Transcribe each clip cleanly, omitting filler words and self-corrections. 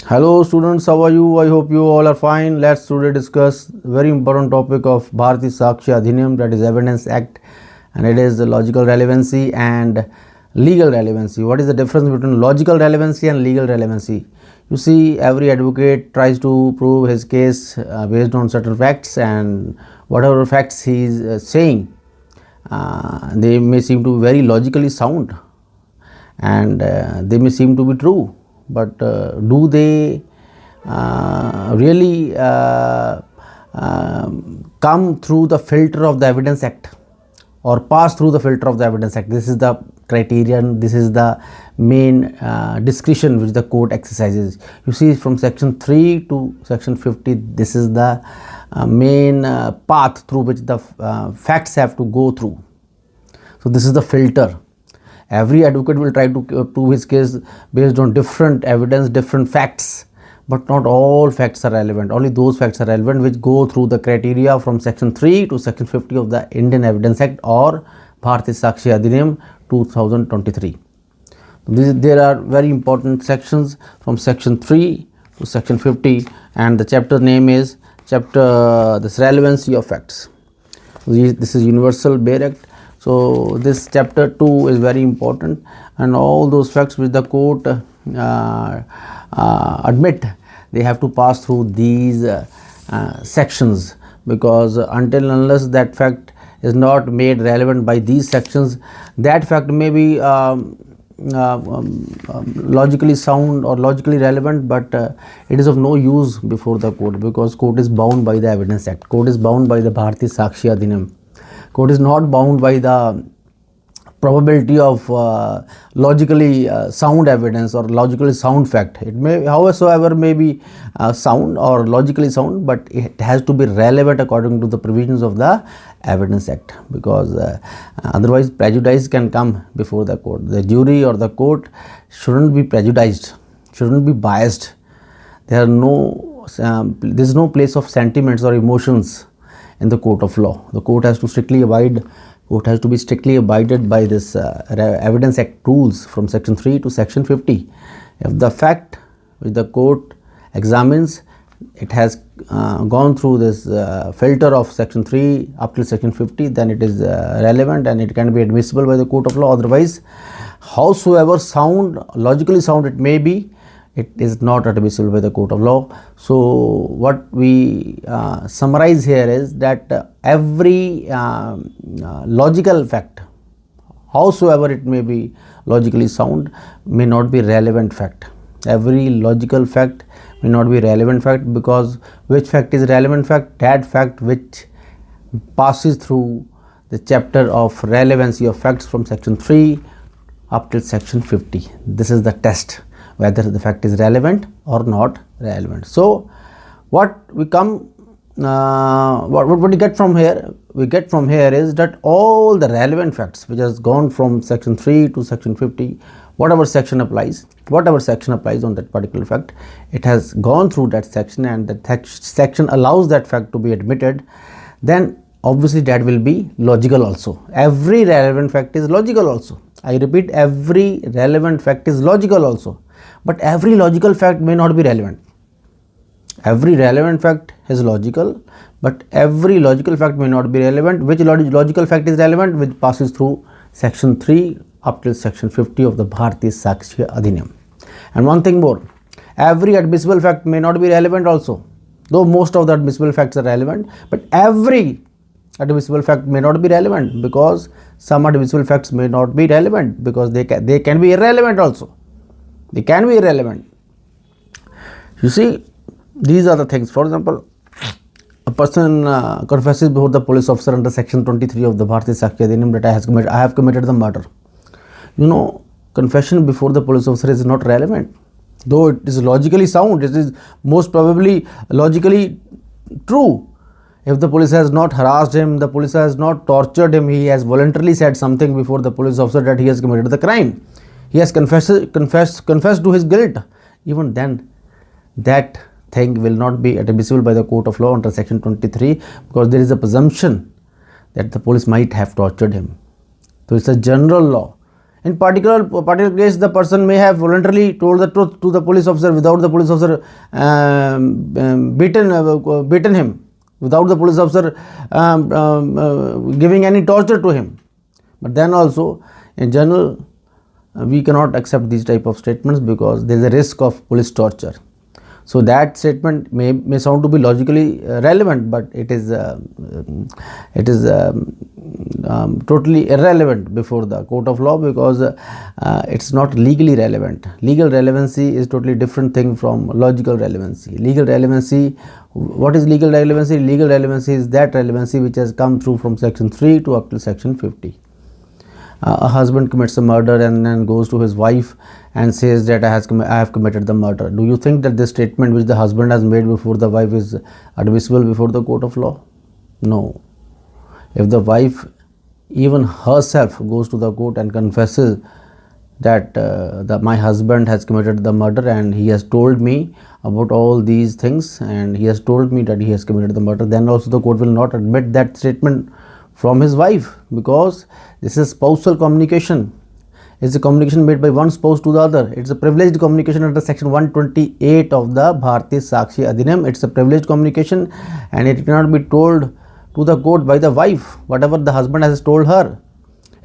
Hello students, how are you? I hope you all are fine. Let's today discuss very important topic of Bharati Sakshi Adhiniyam, that is Evidence Act, and it is the logical relevancy and legal relevancy. What is the difference between logical relevancy and legal relevancy? You see, every advocate tries to prove his case based on certain facts, and whatever facts he is saying, they may seem to be very logically sound, and they may seem to be true, but do they really come through the filter of the Evidence Act or pass through the filter of the Evidence Act? This is the criterion, this is the main discretion which the court exercises. You see, from section 3 to section 50, this is the main path through which the facts have to go through. So this is the filter. Every advocate will try to prove his case based on different evidence, different facts, but not all facts are relevant. Only those facts are relevant which go through the criteria from section 3 to section 50 of the Indian Evidence Act or Bharati Sakshi Adhiniyam 2023. There are very important sections from section 3 to section 50, and the chapter name is chapter this relevancy of facts. This is Universal Bail Act. So this chapter 2 is very important, and all those facts which the court admit, they have to pass through these sections, because until unless that fact is not made relevant by these sections, that fact may be logically sound or logically relevant, but it is of no use before the court, because court is bound by the Evidence Act, court is bound by the Bharati Sakshi Adhiniyam. Court is not bound by the probability of logically sound evidence or logically sound fact. It may, howsoever, may be sound or logically sound, but it has to be relevant according to the provisions of the Evidence Act, because otherwise prejudice can come before the court. The jury or the court shouldn't be prejudiced, shouldn't be biased. There is no place of sentiments or emotions in the court of law. The court has to be strictly abided by this Evidence Act rules from section 3 to section 50. If the fact which the court examines, it has gone through this filter of section 3 up to section 50, then it is relevant and it can be admissible by the court of law. Otherwise, howsoever sound, logically sound it may be, it is not admissible by the court of law. So what we summarize here is that every logical fact, howsoever it may be logically sound, may not be relevant fact. Every logical fact may not be relevant fact, because which fact is relevant fact? That fact which passes through the chapter of relevancy of facts from section 3 up till section 50. This is the test, whether the fact is relevant or not relevant. So what we get from here? We get from here is that all the relevant facts which has gone from section 3 to section 50, whatever section applies on that particular fact, it has gone through that section, and that section allows that fact to be admitted, then obviously that will be logical also. Every relevant fact is logical also. I repeat, every relevant fact is logical also. But every logical fact may not be relevant. Every relevant fact is logical, but every logical fact may not be relevant. Which logical fact is relevant? Which passes through section 3 up till section 50 of the Bharati Sakshi Adhiniyam. And one thing more, every admissible fact may not be relevant also. Though most of the admissible facts are relevant, but every admissible fact may not be relevant, because some admissible facts may not be relevant, because they can be irrelevant also. They can be irrelevant. You see, these are the things. For example, a person confesses before the police officer under section 23 of the Bharati Sakshi Adhiniyam that I have committed the murder. You know, confession before the police officer is not relevant. Though it is logically sound, it is most probably logically true. If the police has not harassed him, the police has not tortured him, he has voluntarily said something before the police officer that he has committed the crime. He has confessed to his guilt. Even then, that thing will not be admissible by the court of law under section 23, because there is a presumption that the police might have tortured him. So it's a general law. In particular case, the person may have voluntarily told the truth to the police officer without the police officer beaten him, without the police officer giving any torture to him. But then also, in general, we cannot accept these type of statements because there is a risk of police torture. So that statement may sound to be logically relevant, but it is totally irrelevant before the court of law, because it's not legally relevant. Legal relevancy is totally different thing from logical relevancy. Legal relevancy, what is legal relevancy? Legal relevancy is that relevancy which has come through from section 3 to up to section 50. A husband commits a murder and then goes to his wife and says that I have committed the murder. Do you think that this statement which the husband has made before the wife is admissible before the court of law? No. If the wife even herself goes to the court and confesses that my husband has committed the murder and he has told me about all these things and he has told me that he has committed the murder, then also the court will not admit that statement from his wife, because this is spousal communication. It's a communication made by one spouse to the other. It's a privileged communication under section 128 of the Bharatiya Sakshi Adhiniyam. It's a privileged communication and it cannot be told to the court by the wife whatever the husband has told her.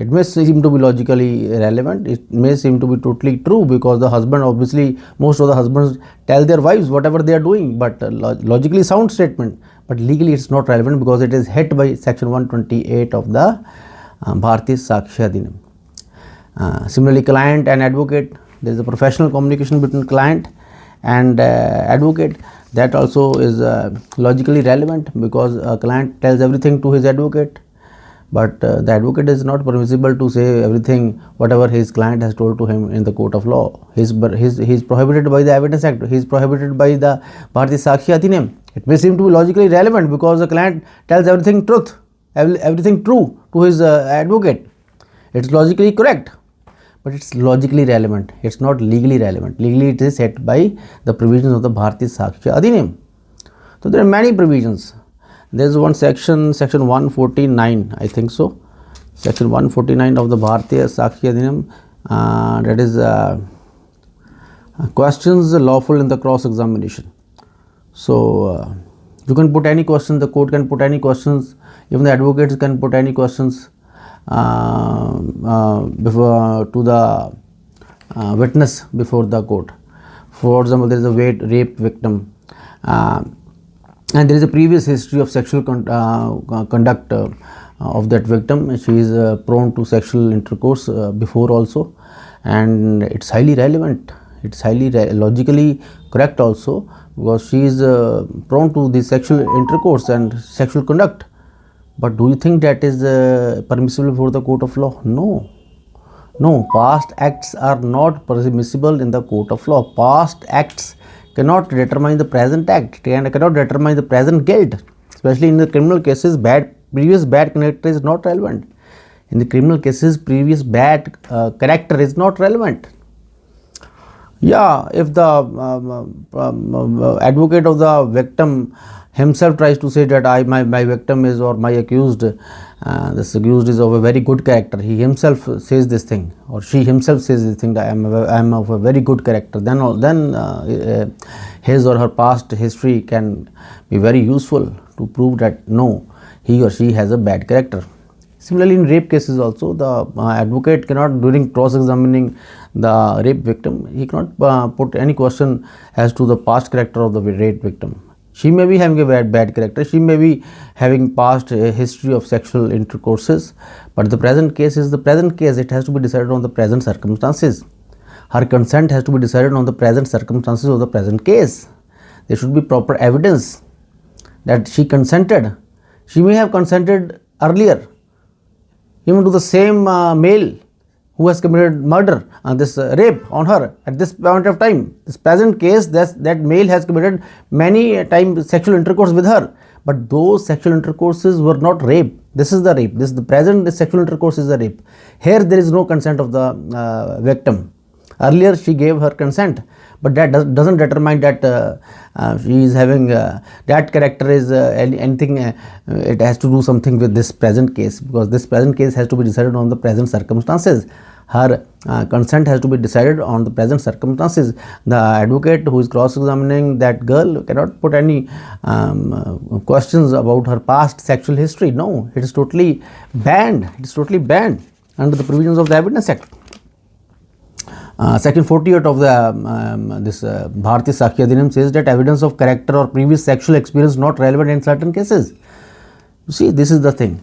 It may seem to be logically relevant, it may seem to be totally true, because the husband, obviously most of the husbands tell their wives whatever they are doing, but logically sound statement, but legally it's not relevant because it is hit by section 128 of the Bharatiya Sakshi Adhiniyam. Similarly, client and advocate, there is a professional communication between client and advocate. That also is logically relevant, because a client tells everything to his advocate, but the advocate is not permissible to say everything whatever his client has told to him in the court of law. He is prohibited by the Evidence Act, he is prohibited by the Bharatiya Sakshi Adhiniyam. It may seem to be logically relevant because the client tells everything true to his advocate. It's logically correct, but it's logically relevant. It's not legally relevant. Legally it is set by the provisions of the Bharatiya Sakshi Adhiniyam. So there are many provisions. There is one section 149, I think so. Section 149 of the Bharatiya Sakshi Adhiniyam, that is questions lawful in the cross examination. So you can put any question, the court can put any questions, even the advocates can put any questions before to the witness before the court. For example, there is a rape victim and there is a previous history of sexual conduct of that victim. She is prone to sexual intercourse before also, and it's highly relevant. It's highly logically correct also, because she is prone to the sexual intercourse and sexual conduct. But do you think that is permissible before the court of law? No. No, past acts are not permissible in the court of law. Past acts cannot determine the present act and cannot determine the present guilt. Especially in the criminal cases, previous bad character is not relevant. In the criminal cases, previous bad character is not relevant. Yeah, if the advocate of the victim himself tries to say that my victim is, or my accused, this accused is of a very good character, he himself says this thing, or she himself says this thing, that I am of a very good character, then his or her past history can be very useful to prove that no, he or she has a bad character. Similarly, in rape cases also, the advocate cannot, during cross-examining the rape victim, he cannot put any question as to the past character of the rape victim. She may be having a bad character, she may be having past history of sexual intercourses, but the present case is the present case. It has to be decided on the present circumstances. Her consent has to be decided on the present circumstances of the present case. There should be proper evidence that she consented. She may have consented earlier, even to the same male who has committed murder and this rape on her at this point of time. This present case, that male has committed many times sexual intercourse with her, but those sexual intercourses were not rape. This is the rape. This the present sexual intercourse is the rape. Here there is no consent of the victim. Earlier she gave her consent, but that doesn't determine that she is having that character is anything. It has to do something with this present case, because this present case has to be decided on the present circumstances. her consent has to be decided on the present circumstances. The advocate who is cross-examining that girl cannot put any questions about her past sexual history. No, it is totally banned. It is totally banned under the provisions of the Evidence Act. Section 48 of the this Bharatiya Sakshi Adhiniyam says that evidence of character or previous sexual experience not relevant in certain cases. You see, this is the thing.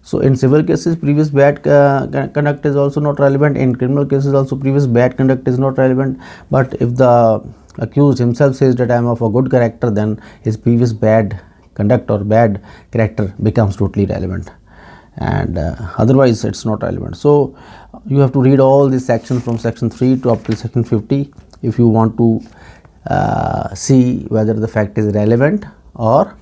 So in civil cases, previous bad conduct is also not relevant. In criminal cases also, previous bad conduct is not relevant. But if the accused himself says that I am of a good character, then his previous bad conduct or bad character becomes totally relevant, and otherwise it's not relevant. So you have to read all these sections from section 3 to up to section 50 if you want to see whether the fact is relevant or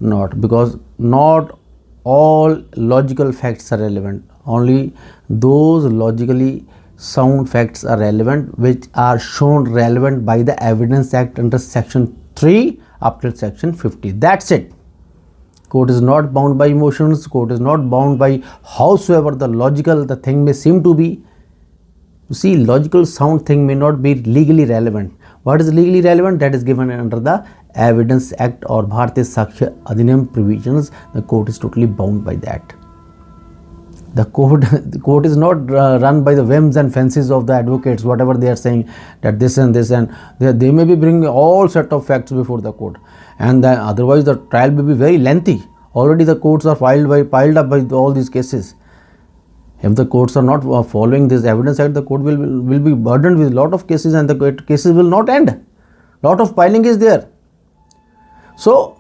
not, because not all logical facts are relevant. Only those logically sound facts are relevant which are shown relevant by the Evidence Act under section 3 up till section 50. That's it. Court is not bound by emotions. Court is not bound by howsoever the logical the thing may seem to be. You see, logical sound thing may not be legally relevant. What is legally relevant? That is given under the Evidence Act or Bharatiya Sakshi Adhiniyam provisions. The court is totally bound by that. The court is not run by the whims and fancies of the advocates, whatever they are saying that this and this, and they may be bringing all set of facts before the court, and then otherwise the trial may be very lengthy. Already the courts are piled up by all these cases. If the courts are not following this Evidence Act, the court will be burdened with a lot of cases, and the cases will not end. Lot of piling is there. So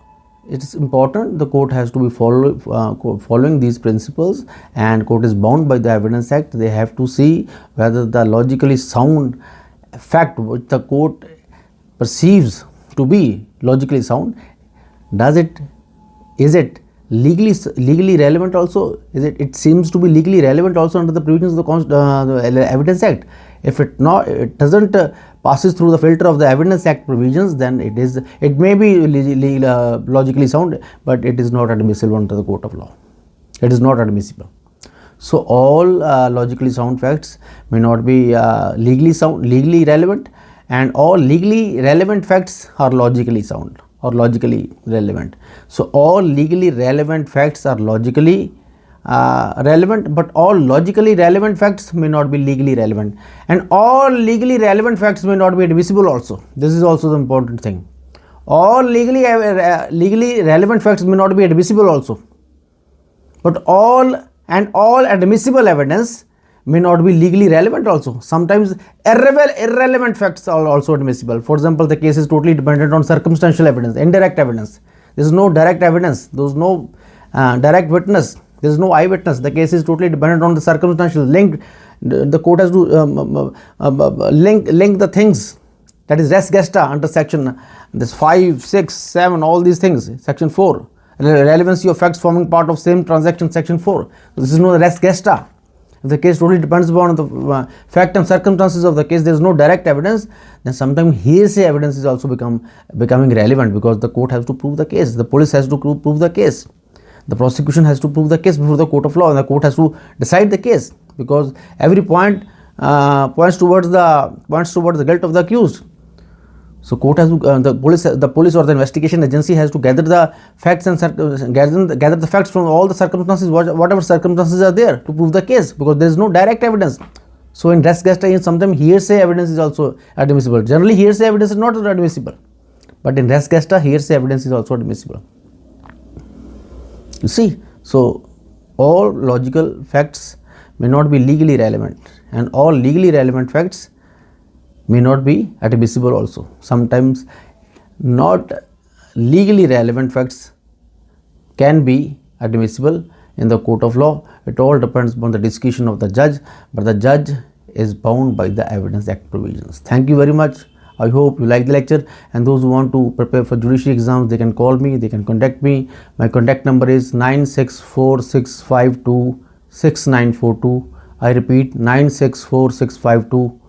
it is important the court has to be following these principles, and court is bound by the Evidence Act. They have to see whether the logically sound fact which the court perceives to be logically sound, is it legally relevant also? It seems to be legally relevant also under the provisions of the Evidence Act. If it doesn't passes through the filter of the Evidence Act provisions, then it may be logically sound, but it is not admissible under the court of law. It is not admissible. So all logically sound facts may not be legally relevant, and all legally relevant facts are logically sound or logically relevant. So all legally relevant facts are logically relevant, but all logically relevant facts may not be legally relevant, and all legally relevant facts may not be admissible also. This is also the important thing. All legally relevant facts may not be admissible also, but all admissible evidence may not be legally relevant also. Sometimes irrelevant facts are also admissible. For example, the case is totally dependent on circumstantial evidence, indirect evidence. There is no direct evidence, there is no direct witness, there is no eyewitness. The case is totally dependent on the circumstantial link. The court has to link the things. That is res gesta under section 5, 6, 7, all these things. Section 4, relevancy of facts forming part of same transaction, section 4. So this is no res gesta. If the case totally depends upon the fact and circumstances of the case, there is no direct evidence, then sometimes hearsay evidence is also becoming relevant, because the court has to prove the case, the police has to prove the case, the prosecution has to prove the case before the court of law, and the court has to decide the case, because every point points towards the guilt of the accused. So court has to the police or the investigation agency has to gather the facts and gather the facts from all the circumstances, whatever circumstances are there, to prove the case, because there is no direct evidence. So in res gesta, sometimes hearsay evidence is also admissible. Generally hearsay evidence is not admissible, but in res gesta hearsay evidence is also admissible. You see, so all logical facts may not be legally relevant, and all legally relevant facts may not be admissible also. Sometimes not legally relevant facts can be admissible in the court of law. It all depends upon the discretion of the judge, but the judge is bound by the Evidence Act provisions. Thank you very much. I hope you like the lecture, and those who want to prepare for judiciary exams, they can call me, they can contact me. My contact number is 9646526942. I repeat, 9646526942.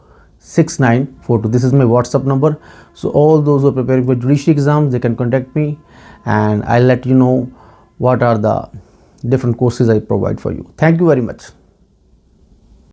This is my WhatsApp number. So all those who are preparing for judiciary exams, they can contact me, and I'll let you know what are the different courses I provide for you. Thank you very much.